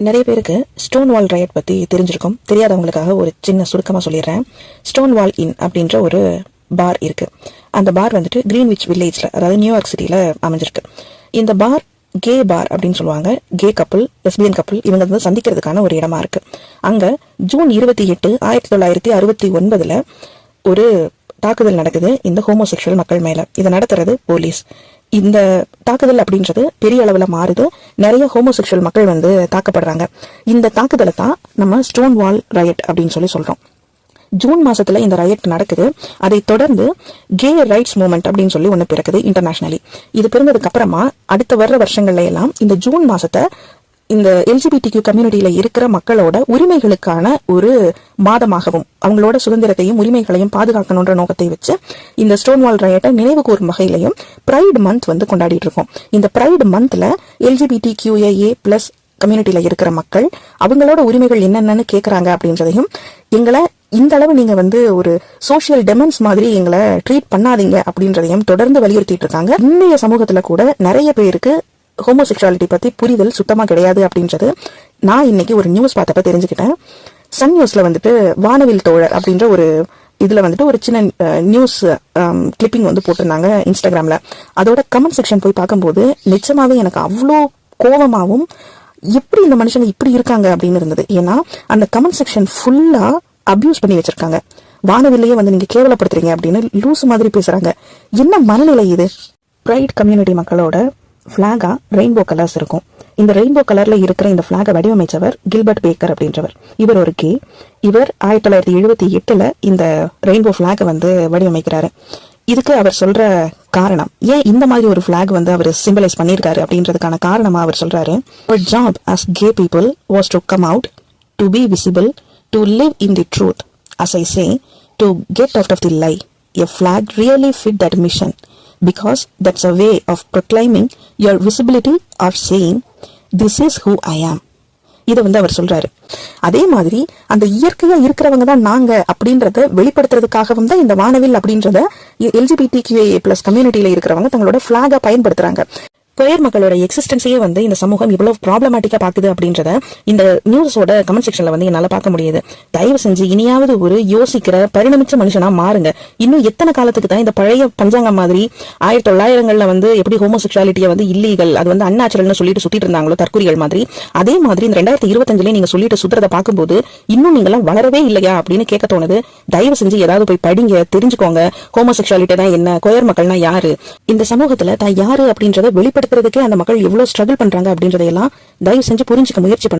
நிறைய பேருக்கு ஸ்டோன் வால் ரைட் பற்றி தெரிஞ்சிருக்கும். தெரியாதவங்களுக்காக ஒரு சின்ன சுருக்கமாக சொல்லிடுறேன். ஸ்டோன் வால் இன் அப்படின்ற ஒரு பார் இருக்கு. அந்த பார் வந்துட்டு கிரீன்விச் வில்லேஜில், அதாவது நியூயார்க் சிட்டியில் அமைஞ்சிருக்கு. இந்த பார் கே பார் அப்படின்னு சொல்லுவாங்க. கே கப்புள், லெஸ்பியன் கப்புள் இவங்க வந்து சந்திக்கிறதுக்கான ஒரு இடமா இருக்கு. அங்கே ஜூன் 28, 1969 ஒரு தாக்குதல் நடக்குது இந்த ஹோமோசெக்சுவல் மக்கள் மேல. இதை நடத்துறது போலீஸ். இந்த தாக்குதல் அப்படின்றது பெரிய அளவுல மாறுது. நிறைய ஹோமோசெக்சுவல் மக்கள் வந்து தாக்கப்படுறாங்க. இந்த தாக்குதலை தான் நம்ம ஸ்டோன் வால் ரயட் அப்படின்னு சொல்றோம். ஜூன் மாசத்துல இந்த ரயட் நடக்குது. அதை தொடர்ந்து கே ரைட்ஸ் மூவ்மெண்ட் அப்படின்னு சொல்லி ஒண்ணு பிறக்குது இன்டர்நேஷனலி. இது பிறந்ததுக்கு அப்புறமா அடுத்த வர்ற வருஷங்கள்ல எல்லாம் இந்த ஜூன் மாசத்தை இந்த எல்ஜிபிடிக்யூ கம்யூனிட்டியில இருக்கிற மக்களோட உரிமைகளுக்கான ஒரு மாதமாகவும் அவங்களோட சுதந்திரத்தையும் உரிமைகளையும் பாதுகாக்கணுன்ற நோக்கத்தை வச்சு இந்த ஸ்டோன் வால் ரயட்டை நினைவு கூறும் வகையிலையும் பிரைட் மந்த் வந்து கொண்டாடிட்டு இருக்கோம். இந்த பிரைட் மந்த்ல LGBTQIA+ கம்யூனிட்டியில இருக்கிற மக்கள் அவங்களோட உரிமைகள் என்னென்னு கேட்கறாங்க அப்படின்றதையும், எங்களை இந்த அளவு நீங்க வந்து ஒரு சோசியல் டெமன்ஸ் மாதிரி எங்களை ட்ரீட் பண்ணாதீங்க அப்படின்றதையும் தொடர்ந்து வலியுறுத்திட்டு இருக்காங்க. இந்திய சமூகத்துல கூட நிறைய பேருக்கு ஹோமோசெக்சுவாலிட்டி பத்தி புரிதல் சுத்தமா கிடையாது அப்படின்றது நான் இன்னைக்கு ஒரு நியூஸ் பார்த்தப்ப தெரிஞ்சுக்கிட்டேன். சன் நியூஸ்ல வந்துட்டு வானவில் தோழர் அப்படின்ற ஒரு இதுல வந்துட்டு ஒரு சின்ன நியூஸ் கிளிப்பிங் வந்து போட்டிருந்தாங்க இன்ஸ்டாகிராம்ல. அதோட கமெண்ட் செக்ஷன் போய் பார்க்கும்போது நிச்சயமாவே எனக்கு அவ்வளோ கோபமாவும் எப்படி இந்த மனுஷங்க இப்படி இருக்காங்க அப்படின்னு இருந்தது. ஏன்னா அந்த கமெண்ட் செக்ஷன் ஃபுல்லா அபியூஸ் பண்ணி வச்சிருக்காங்க. வானவில்லையே வந்து நீங்க கேவலப்படுத்துறீங்க அப்படின்னு லூசு மாதிரி பேசுறாங்க. என்ன மனநிலை இது? பிரைட் கம்யூனிட்டி மக்களோட பிளாகா ரெயின்போ கலர்ஸ் இருக்கும். இந்த ரெயின்போ கலர்ல இருக்கிற இந்த பிளாகை வடிவமைச்சவர் கில்பர்ட் பேக்கர் அப்படின்றவர். இவர் ஒரு கே. இவர் 1978 இந்த ரெயின்போ பிளாகை வந்து வடிவமைக்கிறாரு. இதுக்கு அவர் சொல்ற காரணம், ஏன் இந்த மாதிரி ஒரு பிளாக் வந்து அவர் சிம்பலைஸ் பண்ணியிருக்காரு அப்படின்றதுக்கான காரணமா அவர் சொல்றாரு, our job as gay people was to come out, to be visible, to live in the truth, as I say, to get out of the lie. A flag really fit that mission because that's a way of proclaiming your visibility or saying this is who I am. இதை வந்து அவர் சொல்றாரு. அதே மாதிரி அந்த இயற்கையா இருக்கிறவங்க தான் நாங்க அப்படின்றத வெளிப்படுத்துறதுக்காகவும் தான் இந்த வானவில் அப்படின்றத LGBTQIA+ கம்யூனிட்டியில இருக்கிறவங்க தங்களோட பிளாகா பயன்படுத்துறாங்க. கொயர் மக்களோட எக்ஸிஸ்டன்ஸையே வந்து இந்த சமூகம் இவ்வளவு ப்ராப்ளமேட்டிக்கா பாக்குது அப்படின்றத இந்த நியூஸோட கமெண்ட் செக்ஷன்ல வந்து என்னால பார்க்க முடியுது. தயவு செஞ்சு இனியாவது ஒரு யோசிக்கிற பரிணமிச்ச மனுஷனா மாறுங்க. இன்னும் எத்தனை காலத்துக்கு தான் இந்த பழைய பஞ்சாங்கம் மாதிரி 1900 வந்து எப்படி ஹோமோசெக்சுவாலிட்டியை வந்து இல்லீகல், அது வந்து அன்நேச்சுரல்னு சொல்லிட்டு சுத்திட்டு இருந்தாங்களோ தற்கொலைகள் மாதிரி, அதே மாதிரி இந்த 2025 நீங்க சொல்லிட்டு சுத்துறதை பார்க்கும்போது இன்னும் நீங்களாம் வளரவே இல்லையா அப்படின்னு கேட்க தோணுது. தயவு செஞ்சு ஏதாவது போய் படிங்க, தெரிஞ்சுக்கோங்க. ஹோமோசெக்சுவாலிட்டி தான் என்ன, கொயர் மக்கள்னா யாரு, இந்த சமூகத்துல தான் யாரு அப்படின்றத வெளிப்படுத்த அந்த மக்கள் எவ்வளவு ஸ்ட்ரகிள் பண்றாங்க அப்படின்றதையெல்லாம் தயவு செஞ்சு புரிஞ்சுக்க முயற்சி பண்ணுங்க.